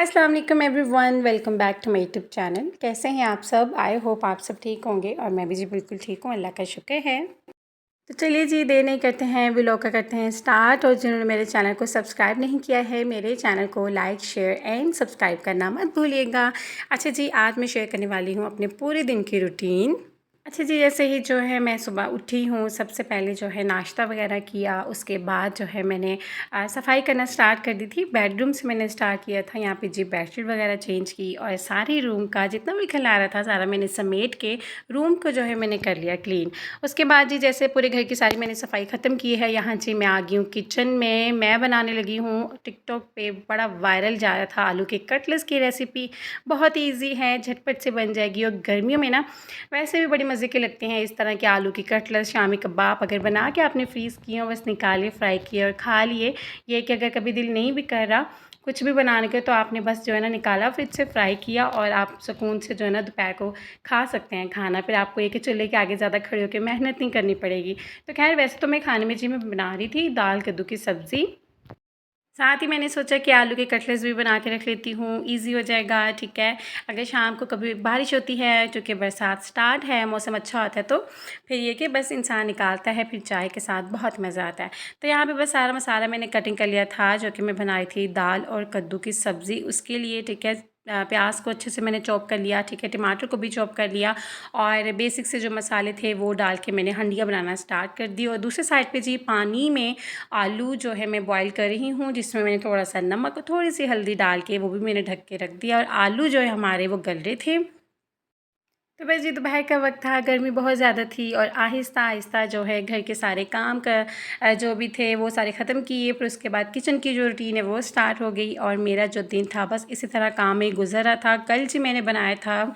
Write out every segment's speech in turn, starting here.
अस्सलाम वालेकुम everyone, welcome back to my YouTube channel. कैसे हैं आप सब? आई होप आप सब ठीक होंगे और मैं भी जी बिल्कुल ठीक हूँ, अल्लाह का शुक्र है। तो चलिए जी, देर नहीं करते हैं, व्लॉग का करते हैं स्टार्ट। और जिन्होंने मेरे चैनल को सब्सक्राइब नहीं किया है, मेरे चैनल को लाइक शेयर एंड सब्सक्राइब करना मत भूलिएगा। अच्छा जी, आज मैं शेयर करने वाली हूँ अपने पूरे दिन की रूटीन। अच्छा जी, जैसे ही जो है मैं सुबह उठी हूँ, सबसे पहले जो है नाश्ता वगैरह किया। उसके बाद जो है मैंने सफाई करना स्टार्ट कर दी थी। बेडरूम से मैंने स्टार्ट किया था। यहाँ पे जी बेडशीट वगैरह चेंज की और सारी रूम का जितना भी खिलारा था सारा मैंने समेट के रूम को जो है मैंने कर लिया क्लीन। उसके बाद जी जैसे पूरे घर की सारी मैंने सफाई ख़त्म की है। यहाँ जी मैं आ गई हूँ किचन में। मैं बनाने लगी हूँ, टिकटॉक पे बड़ा वायरल जा रहा था आलू के कटलेट्स की रेसिपी। बहुत ईजी है, झटपट से बन जाएगी। और गर्मियों में ना वैसे भी बड़ी मज़े के लगते हैं इस तरह के आलू की कटलेट्स, शामी कबाब अगर बना के आपने फ्रीज़ किए हो, बस निकालिए, फ्राई किए और खा लिए। ये कि अगर कभी दिल नहीं भी कर रहा कुछ भी बनाने के, तो आपने बस जो है ना निकाला, फ्रिज से फ्राई किया और आप सुकून से जो है ना दोपहर को खा सकते हैं खाना। फिर आपको ये कि चूल्हे के आगे ज़्यादा खड़े होकर मेहनत नहीं करनी पड़ेगी। तो खैर वैसे तो मैं खाने में जी मैं बना रही थी दाल कद्दू की सब्ज़ी। साथ ही मैंने सोचा कि आलू के कटलेट्स भी बना के रख लेती हूँ, ईज़ी हो जाएगा। ठीक है, अगर शाम को कभी बारिश होती है, चूँकि बरसात स्टार्ट है, मौसम अच्छा होता है, तो फिर ये कि बस इंसान निकालता है, फिर चाय के साथ बहुत मज़ा आता है। तो यहाँ पे बस सारा मसाला मैंने कटिंग कर लिया था, जो कि मैं बनाई थी दाल और कद्दू की सब्ज़ी उसके लिए। ठीक है, प्याज को अच्छे से मैंने चॉप कर लिया। ठीक है, टमाटर को भी चॉप कर लिया और बेसिक से जो मसाले थे वो डाल के मैंने हंडिया बनाना स्टार्ट कर दी। और दूसरे साइड पे जी पानी में आलू जो है मैं बॉईल कर रही हूँ, जिसमें मैंने थोड़ा सा नमक और थोड़ी सी हल्दी डाल के वो भी मैंने ढक के रख दिया। और आलू जो है हमारे वो गल रहे थे। तो बस जी दोपहर का वक्त था, गर्मी बहुत ज़्यादा थी और आहिस्ता आहिस्ता जो है घर के सारे काम का जो भी थे वो सारे ख़त्म किए। फिर उसके बाद किचन की जो रूटीन है वो स्टार्ट हो गई और मेरा जो दिन था बस इसी तरह काम में गुजर रहा था। कल जी मैंने बनाया था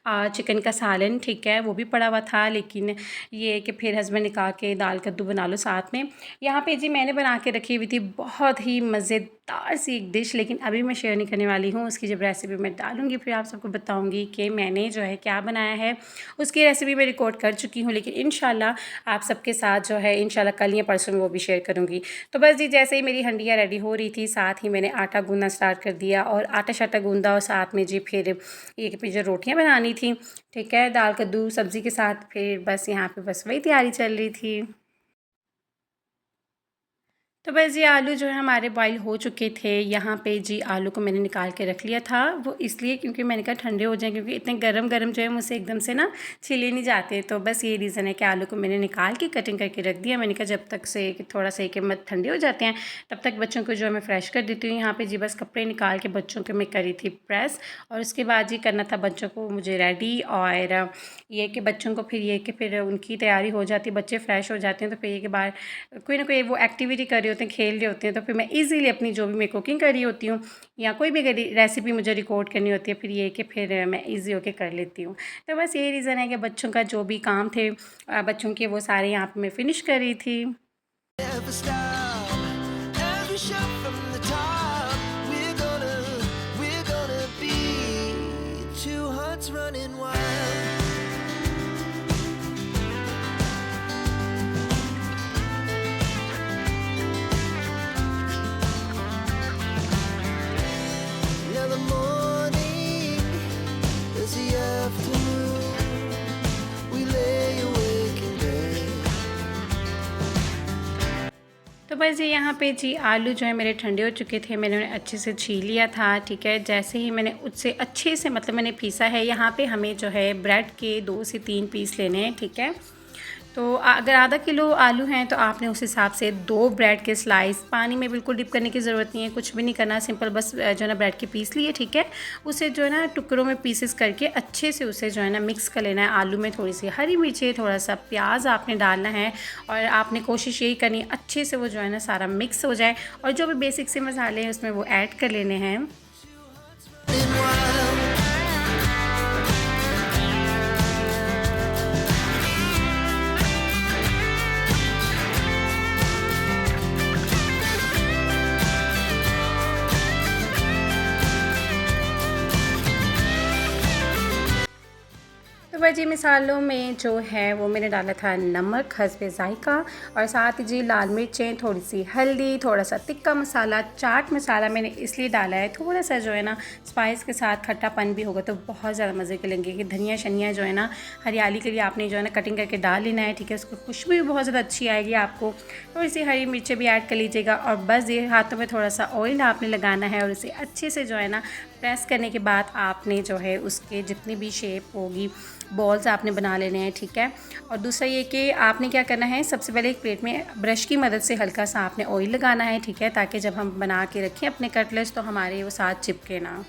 चिकन का सालन। ठीक है, वो भी पड़ा हुआ था, लेकिन ये कि फिर हस्बैंड ने कहा कि दाल कद्दू बना लो साथ में। यहाँ पे जी मैंने बना के रखी हुई थी बहुत ही मज़ेदार सी एक डिश, लेकिन अभी मैं शेयर नहीं करने वाली हूँ। उसकी जब रेसिपी मैं डालूँगी फिर आप सबको बताऊँगी कि मैंने जो है क्या बनाया है। उसकी रेसिपी मैं रिकॉर्ड कर चुकी हूँ, लेकिन इंशाल्लाह आप सबके साथ जो है इंशाल्लाह कल या परसों में वो भी शेयर करूँगी। तो बस जी जैसे ही मेरी हंडिया रेडी हो रही थी, साथ ही मैंने आटा गूँधना स्टार्ट कर दिया और आटा शाटा गूँधा और साथ में जी फिर ये कि जो रोटियाँ बनानी थी। ठीक है, दाल कद्दू सब्ज़ी के साथ फिर बस यहाँ पे बस वही तैयारी चल रही थी। तो बस ये आलू जो है हमारे बॉईल हो चुके थे। यहाँ पे जी आलू को मैंने निकाल के रख लिया था, वो इसलिए क्योंकि मैंने कहा ठंडे हो जाएँ, क्योंकि इतने गरम गरम जो है मुझसे एकदम से ना छिले नहीं जाते। तो बस ये रीज़न है कि आलू को मैंने निकाल के कटिंग करके रख दिया। मैंने कहा जब तक से कि थोड़ा सा कि मत ठंडे हो जाते हैं तब तक बच्चों को जो है मैं फ्रेश कर देती हूँ। यहाँ पर जी बस कपड़े निकाल के बच्चों के मैं करी थी प्रेस और उसके बाद जी करना था बच्चों को मुझे रेडी। और ये कि बच्चों को फिर ये कि फिर उनकी तैयारी हो जाती है, बच्चे फ्रेश हो जाते हैं, तो फिर ये के बाद कोई ना कोई वो एक्टिविटी कर रहे होते हैं, खेल रहे होते हैं, तो फिर मैं इजीली अपनी जो भी मैं कुकिंग कर रही होती हूँ या कोई भी अगर रेसिपी मुझे रिकॉर्ड करनी होती है, फिर ये कि फिर मैं इजी होके कर लेती हूँ। तो बस यही रीज़न है कि बच्चों का जो भी काम थे बच्चों के वो सारे यहाँ पे मैं फिनिश कर रही थी। Never stop, every shot from the top. We're gonna be two hearts running wild. Now the morning is the afternoon. We lay awake in bed. तो बस ये यहाँ पे जी आलू जो है मेरे ठंडे हो चुके थे, मैंने उन्हें अच्छे से छील लिया था। ठीक है, जैसे ही मैंने उससे अच्छे से मतलब मैंने पीसा है। यहाँ पे हमें जो है ब्रेड के 2 से 3 पीस लेने हैं। ठीक है, तो अगर आधा किलो आलू हैं तो आपने उस हिसाब से 2 ब्रेड के स्लाइस, पानी में बिल्कुल डिप करने की ज़रूरत नहीं है, कुछ भी नहीं करना, सिंपल बस जो है ना ब्रेड के पीस लिए। ठीक है, उसे जो है ना टुकड़ों में पीसेस करके अच्छे से उसे जो है ना मिक्स कर लेना है। आलू में थोड़ी सी हरी मिर्ची, थोड़ा सा प्याज आपने डालना है और आपने कोशिश यही करनी है अच्छे से वो जो है ना सारा मिक्स हो जाए। और जो भी बेसिक से मसाले हैं उसमें वो ऐड कर लेने हैं। तो वह जी मसालों में जो है वो मैंने डाला था नमक हस्बे ज़ायका और साथ ही जी लाल मिर्चें, थोड़ी सी हल्दी, थोड़ा सा तिक्का मसाला, चाट मसाला मैंने इसलिए डाला है थोड़ा सा जो है ना स्पाइस के साथ खट्टापन भी होगा तो बहुत ज़्यादा मज़े के लगेंगे। धनिया शनिया जो है ना हरियाली के लिए आपने जो है ना कटिंग करके डाल लेना है, ठीक है। उसकी खुशबू भी बहुत ज़्यादा अच्छी आएगी आपको। थोड़ी सी हरी मिर्चें भी ऐड कर लीजिएगा और बस ये हाथों में थोड़ा सा ऑयल आपने लगाना है और इसे अच्छे से जो है ना प्रेस करने के बाद आपने जो है उसके जितनी भी शेप होगी बॉल्स आपने बना लेने हैं, ठीक है। और दूसरा ये कि आपने क्या करना है, सबसे पहले एक प्लेट में ब्रश की मदद से हल्का सा आपने ऑयल लगाना है, ठीक है, ताकि जब हम बना के रखें अपने कटलेट्स तो हमारे वो साथ चिपके ना।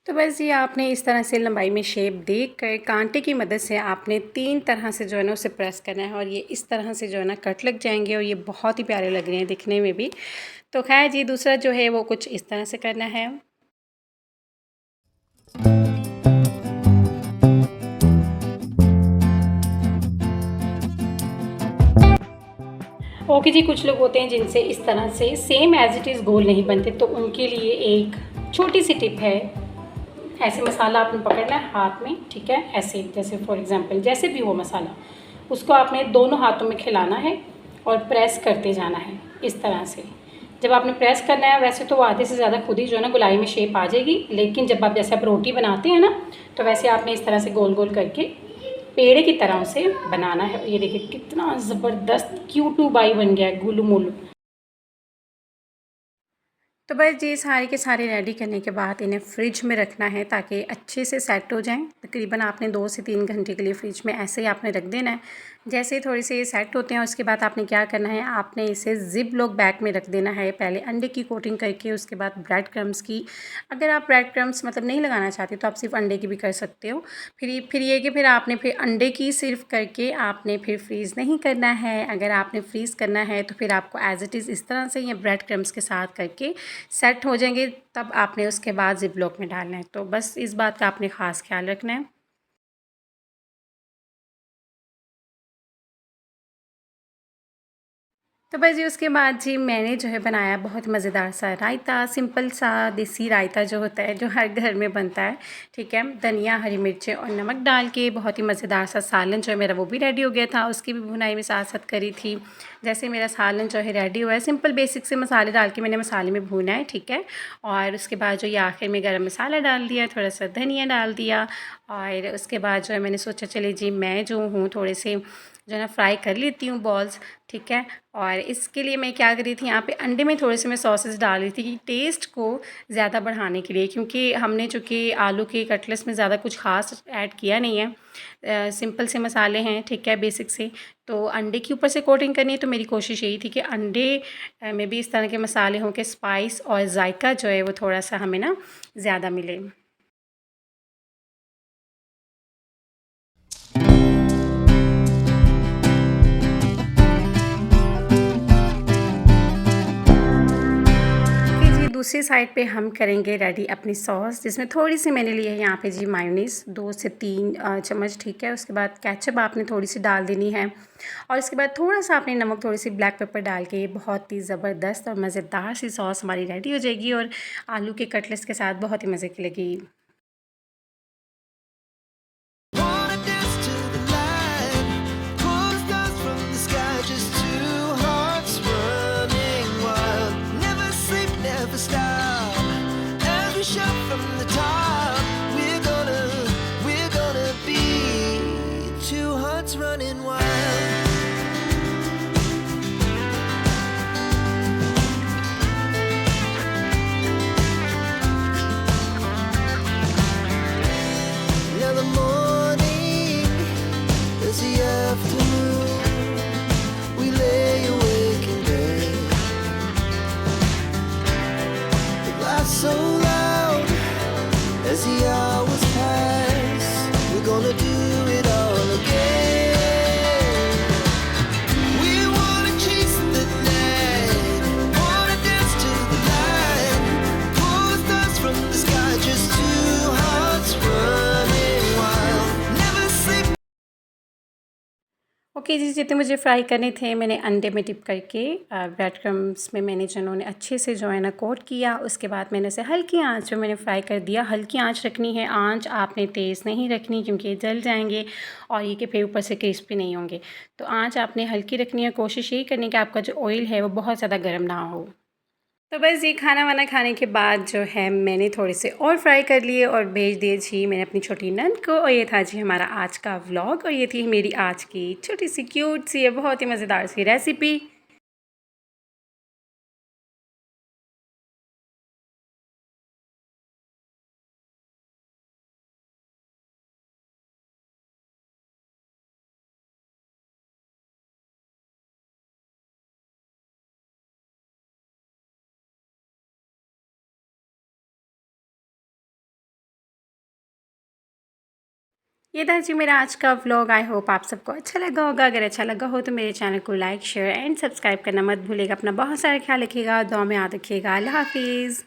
तो बस ये आपने इस तरह से लंबाई में शेप देख कर कांटे की मदद से आपने 3 तरह से जो है ना उसे प्रेस करना है और ये इस तरह से जो है ना कट लग जाएंगे और ये बहुत ही प्यारे लग रहे हैं दिखने में भी। तो खैर जी दूसरा जो है वो कुछ इस तरह से करना है। ओके जी, कुछ लोग होते हैं जिनसे इस तरह से सेम एज इट इज़ गोल नहीं बनते, तो उनके लिए एक छोटी सी टिप है। ऐसे मसाला आपने पकड़ना है हाथ में, ठीक है, ऐसे जैसे फॉर एग्जांपल जैसे भी हो मसाला, उसको आपने दोनों हाथों में खिलाना है और प्रेस करते जाना है इस तरह से। जब आपने प्रेस करना है वैसे तो वो आधे से ज़्यादा खुद ही जो है ना गुलाई में शेप आ जाएगी, लेकिन जब आप जैसे आप रोटी बनाते हैं ना तो वैसे आपने इस तरह से गोल गोल करके पेड़े की तरह उसे बनाना है। ये देखिए कितना ज़बरदस्त Q2 बन गया है, गुलू मुलू। तो बस जी सारे के सारे रेडी करने के बाद इन्हें फ्रिज में रखना है ताकि अच्छे से सेट हो जाएं। तकरीबन आपने 2 से 3 घंटे के लिए फ्रिज में ऐसे ही आपने रख देना है। जैसे ही थोड़े से ये सेट होते हैं उसके बाद आपने क्या करना है, आपने इसे ज़िप लॉक बैग में रख देना है। पहले अंडे की कोटिंग करके उसके बाद ब्रेड क्रम्स की। अगर आप ब्रेड क्रम्स मतलब नहीं लगाना चाहते तो आप सिर्फ अंडे की भी कर सकते हो। फिर ये कि फिर आपने फिर अंडे की सिर्फ करके आपने फिर फ्रीज़ नहीं करना है। अगर आपने फ्रीज़ करना है तो फिर आपको एज़ इट इज़ इस तरह से या ब्रेड क्रम्स के साथ करके सेट हो जाएंगे, तब आपने उसके बाद ज़िप लॉक में डालना है। तो बस इस बात का आपने ख़ास ख्याल रखना है। तो बस जी उसके बाद जी मैंने जो है बनाया बहुत मज़ेदार सा रायता, सिंपल सा देसी रायता जो होता है जो हर घर में बनता है, ठीक है। धनिया, हरी मिर्चें और नमक डाल के बहुत ही मज़ेदार सा सालन जो है मेरा वो भी रेडी हो गया था। उसकी भी भुनाई में साथ साथ करी थी। जैसे मेरा सालन जो है रेडी हुआ है, सिंपल बेसिक से मसाले डाल के मैंने मसाले में भूना है, ठीक है। और उसके बाद जो ये आखिर में गरम मसाला डाल दिया, थोड़ा सा धनिया डाल दिया और उसके बाद जो है मैंने सोचा चलिए जी मैं जो हूँ थोड़े से जो है ना फ्राई कर लेती हूँ बॉल्स, ठीक है। और इसके लिए मैं क्या कर रही थी, यहाँ पे अंडे में थोड़े से मैं सॉसेस डाल रही थी कि टेस्ट को ज़्यादा बढ़ाने के लिए, क्योंकि हमने चूँकि आलू के कटलेट्स में ज़्यादा कुछ खास ऐड किया नहीं है, सिंपल से मसाले हैं, ठीक है, बेसिक से। तो अंडे के ऊपर से कोटिंग करनी है, तो मेरी कोशिश यही थी कि अंडे में भी इस तरह के मसाले हों कि स्पाइस और जायका जो है वो थोड़ा सा हमें ना ज़्यादा मिले। दूसरी साइड पे हम करेंगे रेडी अपनी सॉस, जिसमें थोड़ी सी मैंने ली है यहाँ पे जी मायोनीज़ 2 से 3 चम्मच, ठीक है। उसके बाद केचप आपने थोड़ी सी डाल देनी है और इसके बाद थोड़ा सा आपने नमक, थोड़ी सी ब्लैक पेपर डाल के ये बहुत ही ज़बरदस्त और मज़ेदार सी सॉस हमारी रेडी हो जाएगी और आलू के कटलेट्स के साथ बहुत ही मज़े की लगेगी। Wanna dance to the light, pull the stars from the sky, just two hearts running wild. Never sleep, never stop. As we shout from the top, we're gonna be two hearts running wild. Now the morning is the afternoon. We lay awake in bed. The laughs so loud as the hours pass. We're gonna do it all again. Okay जी, जितने मुझे fry करने थे मैंने अंडे में dip करके bread crumbs में मैंने जिन्होंने अच्छे से जो है ना कोट किया। उसके बाद मैंने उसे हल्की आंच पे मैंने फ्राई कर दिया। हल्की आंच रखनी है, आंच आपने तेज़ नहीं रखनी क्योंकि ये जल जाएंगे और ये कि फिर ऊपर से क्रिस्पी नहीं होंगे। तो आंच आपने हल्की रखनी है। कोशिश यही करनी कि आपका जो ऑयल है वो बहुत ज़्यादा गर्म ना हो। तो बस ये खाना वाना खाने के बाद जो है मैंने थोड़े से और फ्राई कर लिए और भेज दिए जी मैंने अपनी छोटी नंद को। और ये था जी हमारा आज का व्लॉग और ये थी मेरी आज की छोटी सी क्यूट सी बहुत ही मज़ेदार सी रेसिपी। ये था जी मेरा आज का व्लॉग। आई होप आप सबको अच्छा लगा होगा। अगर अच्छा लगा हो तो मेरे चैनल को लाइक शेयर एंड सब्सक्राइब करना मत भूलिएगा। अपना बहुत सारा ख्याल रखिएगा, दुआ में याद रखिएगा। अल्लाह हाफिज़।